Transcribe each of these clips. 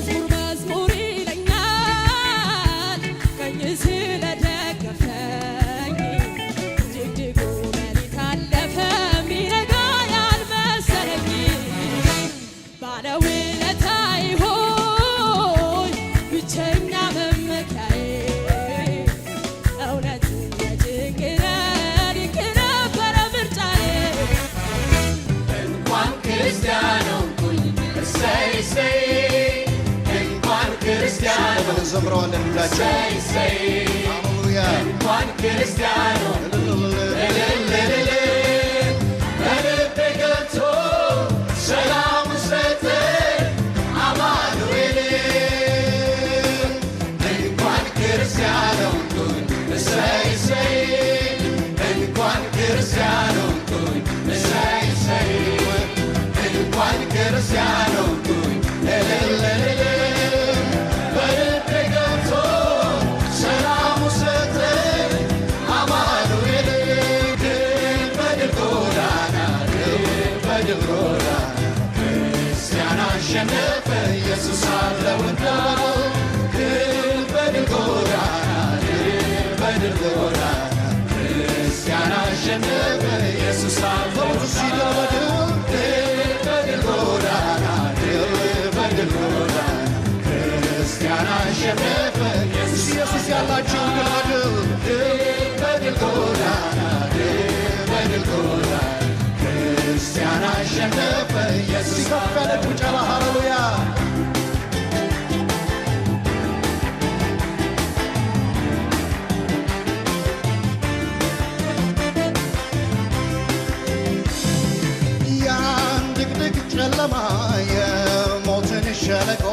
መዝሙር ይለኛል ቀኝ ስለደገፈኝ ድግድጉ ሌሊት አለፈ ሚነጋ ያልመሰለኝ ባለውለታዬ ሆይ ብቸኛ መመኪያዬ እውነት የጭንቅ ድንቅ ነበረ ምርጫዬ እንኳን ክርስቲያን ሆንኩኝ እሰይ እሰይ እንኳን ክርስቲያን እንዘምረዋለን ሁላችን ሃሌሉያ እንኳን ክርስቲያን ሆንኩኝ በልቤ ገብቶ ሰላም ሰጠኝ አማኑኤል እንኳን ክርስቲያን ሆንኩኝ እሰይ እሰይ እንኳን ክርስቲያን ሆንኩኝ እሰይ እሰይ እንኳን ክርስቲያን ሆንኩኝ በልቤ ገብቶ ሰላሙ ሰጠኝ አማኑኤል ድል በድል ጎዳና ድል በድል ጎዳና ክርስቲያን አሸነፈ ኢየሱስ አለውና ድል በድል ጎዳና ድል በድል ጎዳና ክርስቲያን አሸነፈ ኢየሱስ አለውና ድል በድል ጎዳና ድል በድል ጎዳና ክርስቲያን አሸነፈ ኢየሱስ ያላችሁ ድል በድል ጎዳና ድል በድል ጎዳና ክርስቲያን አሸነፈ ኢየሱስ ከፍ ያለ ጭብጨባ ሃሌሉያ ያን ድቅድቅ ጨለማ የሞትን ሸለቆ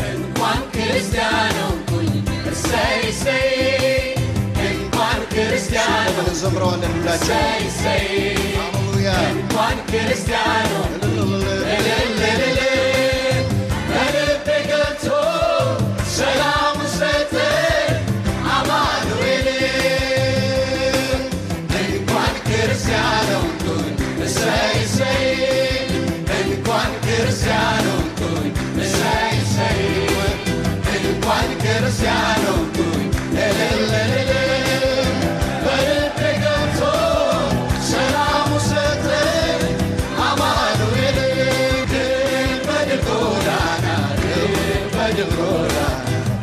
እንኳን ክርስቲያን ሆንኩኝ እሰይ እሰይ እንኳን ክርስቲያን እንዘምረዋለን ሁላችን ሃሌሉያ እንኳን ክርስቲያን በልቤ ገብቶ ሰላሙ ሰጠኝ አማኑኤል እንኳን ክርስቲያን ሆንኩኝ እሰይ እሰይ እንኳን ክርስቲያን ሆንኩኝ እሰይ እሰይ እንኳን ክርስቲያን ሆንኩኝ በልቤ ገብቶ ሰላሙ ሰጠኝ አማኑኤል ድል በድል ጎዳና ድል በድል ጎዳና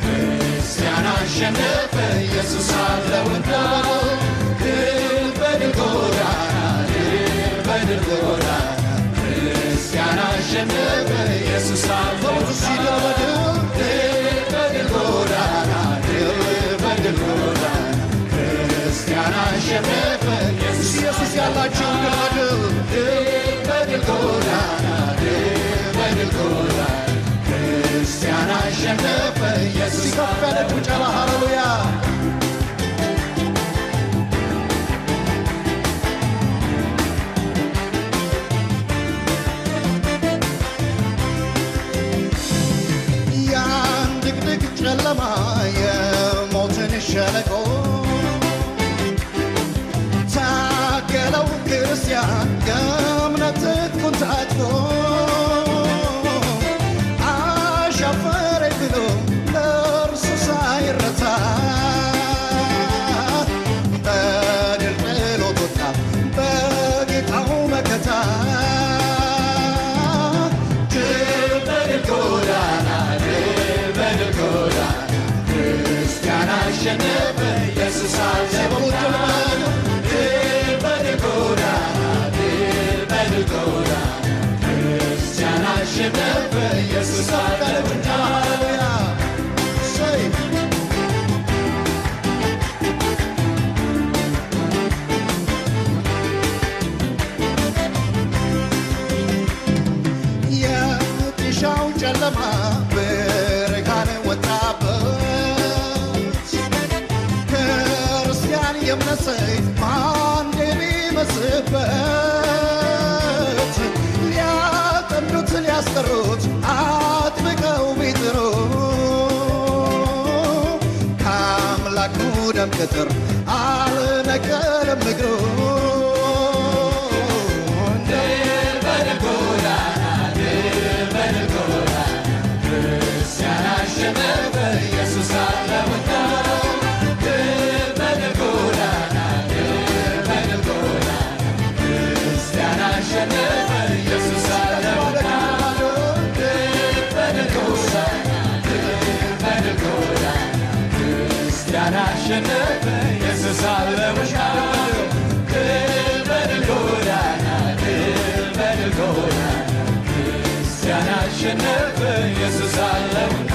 ክርስቲያን አሸነፈ ኢየሱስ አለውና ድል በድል ጎዳና ድል በድል ጎዳና ክርስቲያን አሸነፈ ኢየሱስ አለ ሲደረድር በድል ጎዳና በድል ጎዳና ክርስቲያን አሸነፈ ኢየሱስ ያላችሁ ድል በድል ጎዳና በድል ጎዳና ክርስቲያን አሸነፈ ኢየሱስ ከፍ ያለ ጭብጨባ ሃሌሉያ ያን ድቅድቅ ጨለማ የሞትን ሸለቆ ታገለው ክርስቲያን የእምነት ትጥቁን ታጥቆ አሻፈረኝ ብሎ ለእርሱ ሳይረታ በድል ጥሎት ወጣ በጌታው መከታ ድል በድል ጎዳና ድል በድል ጎዳና ክርስቲያን አሸነፈ ኢየሱስ አለ ድል በድል ጎዳና ድል በድል ጎዳና ክርስቲያን አሸነፈ ኢየሱስ አለ ሃሌሉያ የጥሻው ጨለማ ብርሃን ወጣበት ክርስቲያን የእምነት ሰይፍ ማን የሚመስበት ሊያጠምዱት ሊያስጠሩት አጥብቀው ቢጥሩ ከአምላኩ ደም ቅጥር አልነቀለም እግሩ ድል በድል ጎዳና ድል በድል ጎዳና ክርስቲያን አሸነፈ ኢየሱስ አለውና ድል በድል ጎዳና ድል በድል ጎዳና ክርስቲያን አሸነፈ ኢየሱስ አለውና ድል በድል ጎዳና ድል በድል ጎዳና ክርስቲያን አሸነፈ ኢየሱስ አለውና ድል በድል ጎዳና ድል በድል ጎዳና ክርስቲያን አሸነፈ ኢየሱስ አለውና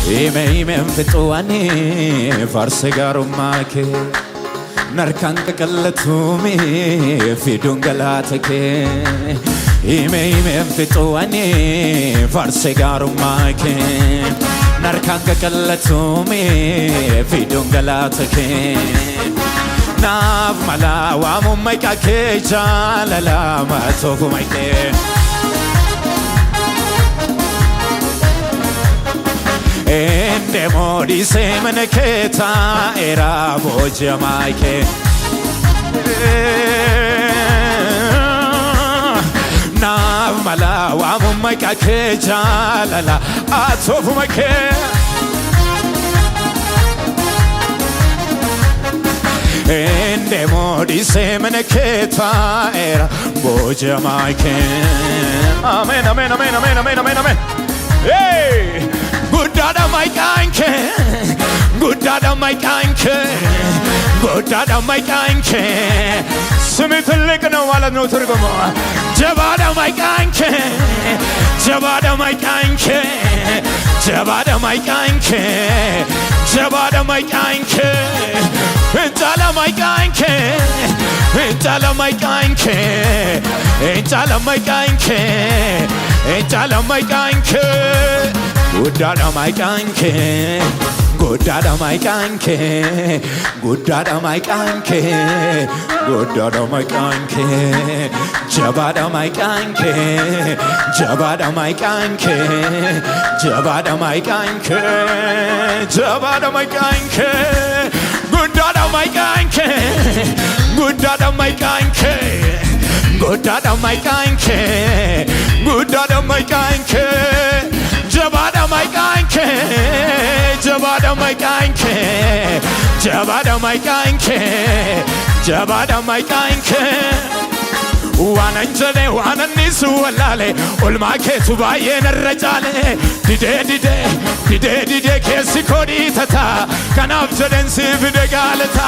Imem fituani farse garumake narkan kallatumi fidun galatake Imem fituani farse garumake narkan kallatumi fidun galatake Nav mala wa mummaika ke jalala ma tofumaite Ende modi semene keta era boja maike Na mala wa mummaika ke jalala atofu maike Ende modi semene keta era boja maike Amen amen amen amen amen amen amen Hey Gudada my kanke Gudada my kanke Gudada my kanke Sumit lekno wala no turgomo Jabada my kanke Jabada my kanke Jabada my kanke Jabada my kanke Intala my kanke Intala my kanke Intala my kanke Intala my kanke Gudada my kanke Gudada my kanke Gudada my kanke Gudada my kanke Jabada my kanke Jabada my kanke Jabada my kanke Jabada my kanke Gudada my kanke Gudada my kanke Gudada my kanke Gudada my kanke jabada maikanke jabada maikanke jabada maikanke jabada maikanke ዋናንጀሌ ዋናንሱ ወላሌ ኦልማኬቱ ባየን ረጃሌ ዲዴ ኬሲኮዲ ተታ ከናፍ ጀደን ሲፍደጋለታ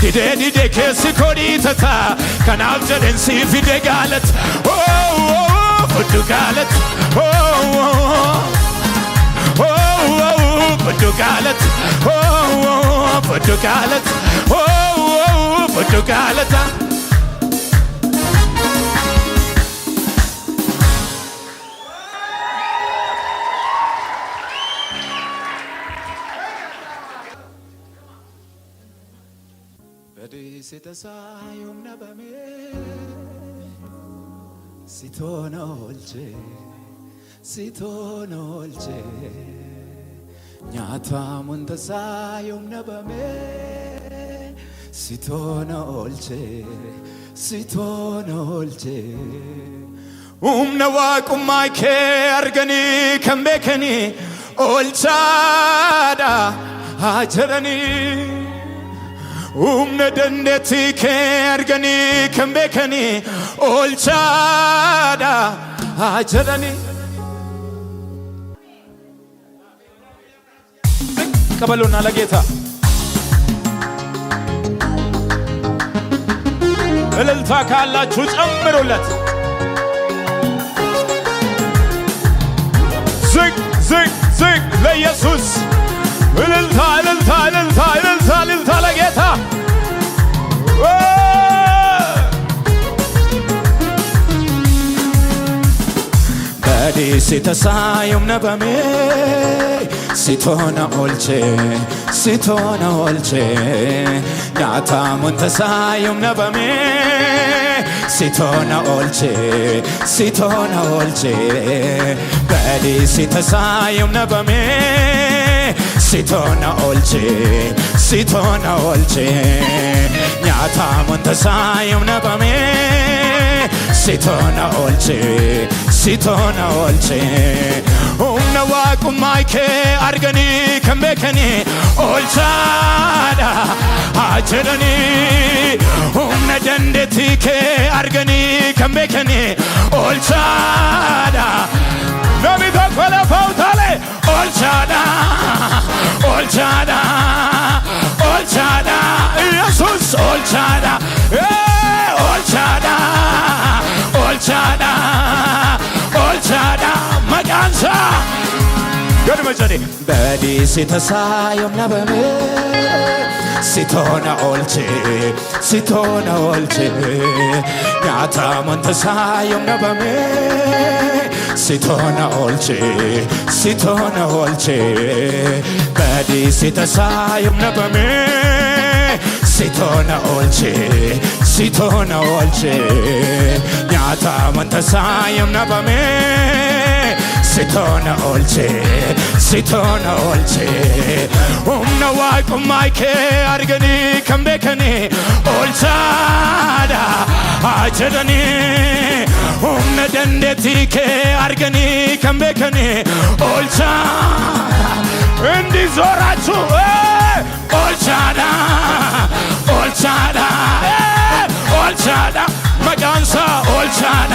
ዲዴ ኬሲኮዲ ተታ ከናፍ ጀደን ሲፍደጋለት ፍዱጋለት ፍዱጋለት ፍዱጋለት ፍዱጋለታ Sitasayom na bame sitonolche nyata muntasayom na bame sitonolche umna waqumake argani kambekani olchada hajarani umna dandeti ke argani kambekani olchada hajarani ቀበሉና ለጌታ እልልታ ካላችሁ ጨምሩለት ዝቅ ዝቅ ዝቅ ለኢየሱስ እልልታ እልልታ እልልታ እልልታ እልልታ ለጌታ በዲስ ተሳዩም ነበሜ ሲቶና ኦልቼ ኛታ ሙንተሳዩም ነበሜ ሲቶና ኦልቼ በዲስ ተሳዩም ነበሜ ሲቶና ኦልቼ ኛታ ሙንተሳዩም ነበሜ ሲቶና ኦልቼ ኡምነ ዋቁማይኬ አርገኒ ከመከኒ ኦልቻዳ አጀረኒ ኡምነ ደንደቲኬ አርገኒ ከመከኒ ኦልቻዳ ነቢቶ ኮለፈውታሌ ኦልቻዳ ኢየሱስ ኦልቻዳ መቃንሳ ገድመጀኔ በዲስ ተሳዮም ነበሜ ሲቶና ኦልቼ ኛታ ሙንተሳዮም ነበሜ ሲቶና ኦልቼ በዲስ ተሳዮም ነበሜ ሲቶና ኦልቼ ኛታ ሙንተሳዮም ነበሜ ሲቶና ኦልቼ ኡምነ ዋቁማይኬ አርገኒ ከመከኒ ኦልቻዳ አጀረኒ ኡምነ ደንደቲኬ አርገኒ ከመከኒ ኦልቻ እንዲዞራችሁ ኦልቻዳ መቃንሳ ኦልቻዳ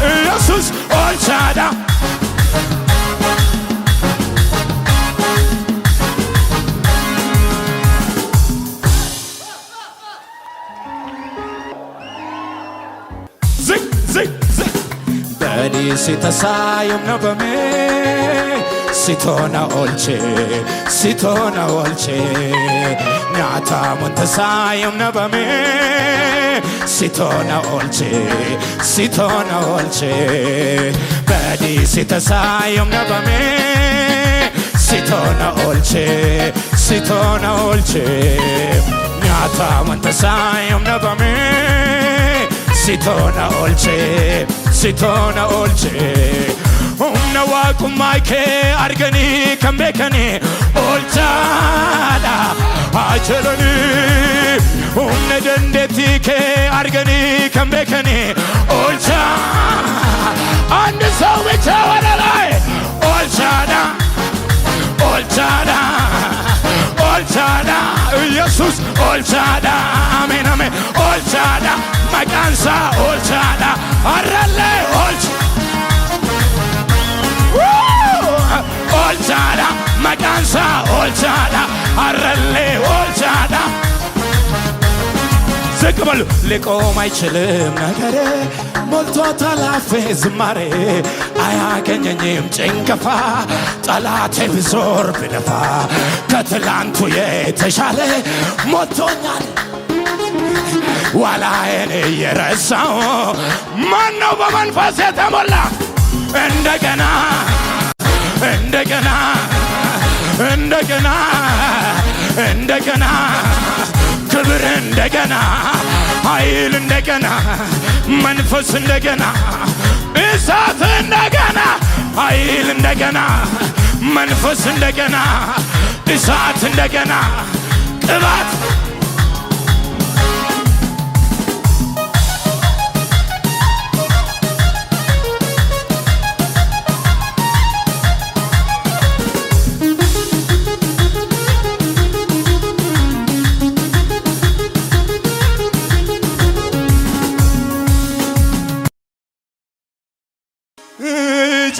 ኢየሱስ ኦልቻዳ ዝቅ በዲስ ተሳዩም ነበሜ ሲቶና ኦልቼ ኛታ ሙንተሳዩም ነበሜ ሲቶና ኦልቼ በዲስ ተሳዩም ነበሜ ሲቶና ኦልቼ ኛታ ሙንተሳዩም ነበሜ ሲቶና ኦልቼ humna waaqummaa kee arganii kan beekanii olchaadha ajalanii humna dandeettii kee arganii kan beekanii olchaadha አንድ ሰው ብቻ ወደ ላይ olchaadha olchaadha olchaadha ኢየሱስ olchaadha አሜን አሜን olchaadha መቃንሳ olchaadha አረለ olchaadha መቃንሳ olchaadha አረለ olchaadha ዝቅ በሉ ሊቆም አይችልም ነገሬ ሞልቶታል አፌ ዝማሬ አያገኘኝም ጭንገፋ ጠላቴ ቢዞር ቢለፋ ከትላንቱ የተሻለ ሞልቶኛል ዋላዬን እየረሳው ማነው በመንፈስ የተሞላ እንደገና እንደገና እንደገና እንደገና ክብር እንደገና ኃይል እንደገና መንፈስ እንደገና እሳት እንደገና ኃይል እንደገና መንፈስ እንደገና እሳት እንደገና ቅባት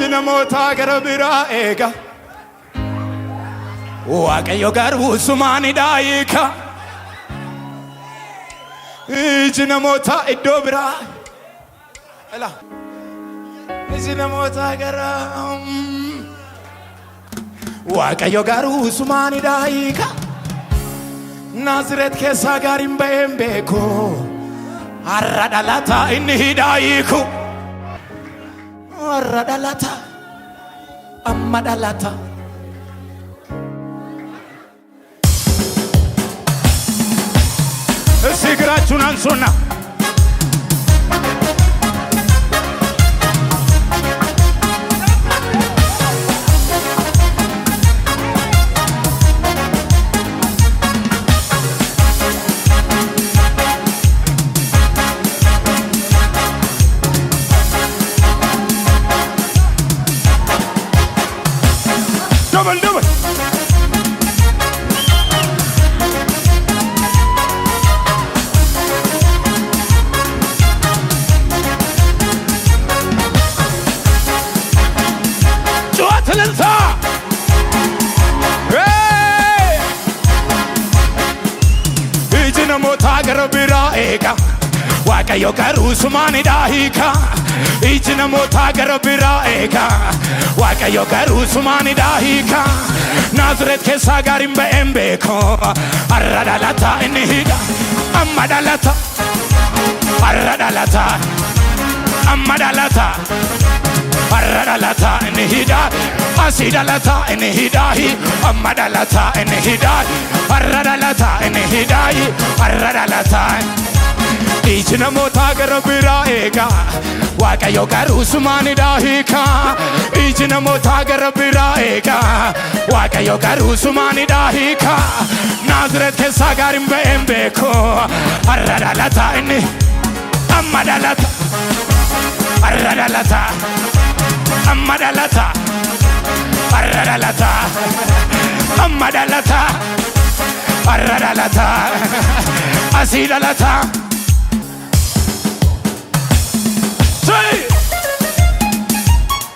namoota gara biraa eega waaqayyo garuu sumaanidha hiika iji namoota iddoo biraa iji namoota gara waaqayyo garuu sumaanidha hiika Naazreet keessaa gaariin ba'een beeku har'a dhalataa inni hidhaa hiiku har'a dhalataa amma dhalata እስቲ እግራችሁን አንሱና double double ጩኸት እልልታ እጅ ነሞታ ገረ ቢራ ኤጋ waaqayyo garuu sumaanidha hiika iji namoota gara biraa eega waaqayyo garuu sumaanidha hiika Naazreet keessaa gaariin ba'een beeku har'a dhalata inni hidha amma dhalata har'a dhalata amma dhalata har'a dhalata inni hidha asii dhalata inni hidha amma dhalata inni hidha har'a dhalata inni hidha har'a dhalata iji namoota gara biraa eega waaqayyo garuu sumaanidha hiika iji namoota gara biraa eega waaqayyo garuu sumaanidha hiika Naazreet keessaa gaariin ba'een beeku har'a dhalata inni amma dhalata har'a dhalata amma dhalata har'a dhalata amma dhalata har'a dhalata asii dhalata say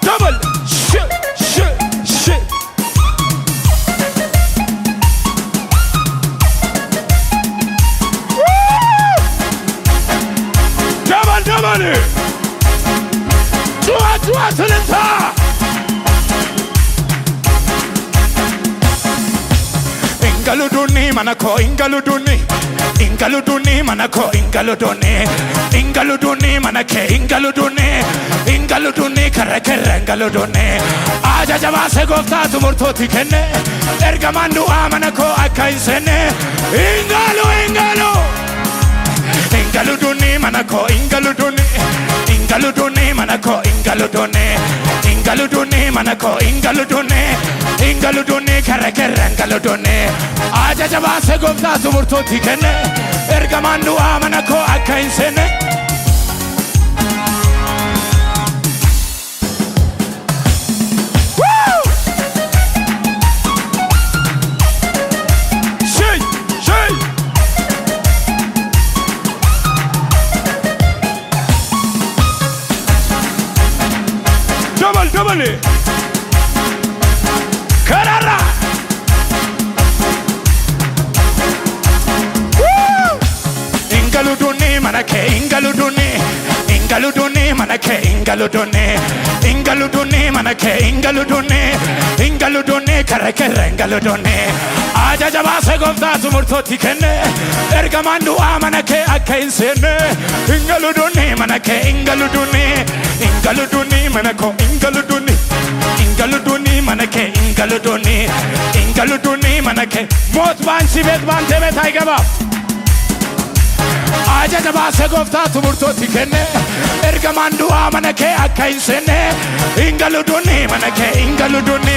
double shit shit shit double double tua talenta ingaluduni manako ingaluduni ingaluduni manako ingaluduni manake ingaluduni karakara ingaluduni ajaja baase gooftaatu murtooti kenne ergamaan du'aa manako akka hin seenne ingaluduni manako ingaluduni manako ingaluduni manako ingaludune ingaludune karakara ingaludune ajaja baase gofta tumurtoti kenne ergamandu amanako akainsene double karara ingaludune manake ingaludune ingaludune manake ingaludune ingaludune manake ingaludune ingaludune karakara ingaludune ajaja baase gofta tumurtoti kenne ergamandu amanake akainsene ingaludune manake ingaludune ingaludune manako ingaludune ingaludune manake ingaludune ingaludune manake ሞት ባንቺ ቤት ባንተ ቤት አይገባ አጃጃ ባሰ ጎፍታ ትምርቶት ይከነ እርገማንዱ አመነከ አካይንሰነ ኢንጋሉዱኒ መነከ ኢንጋሉዱኒ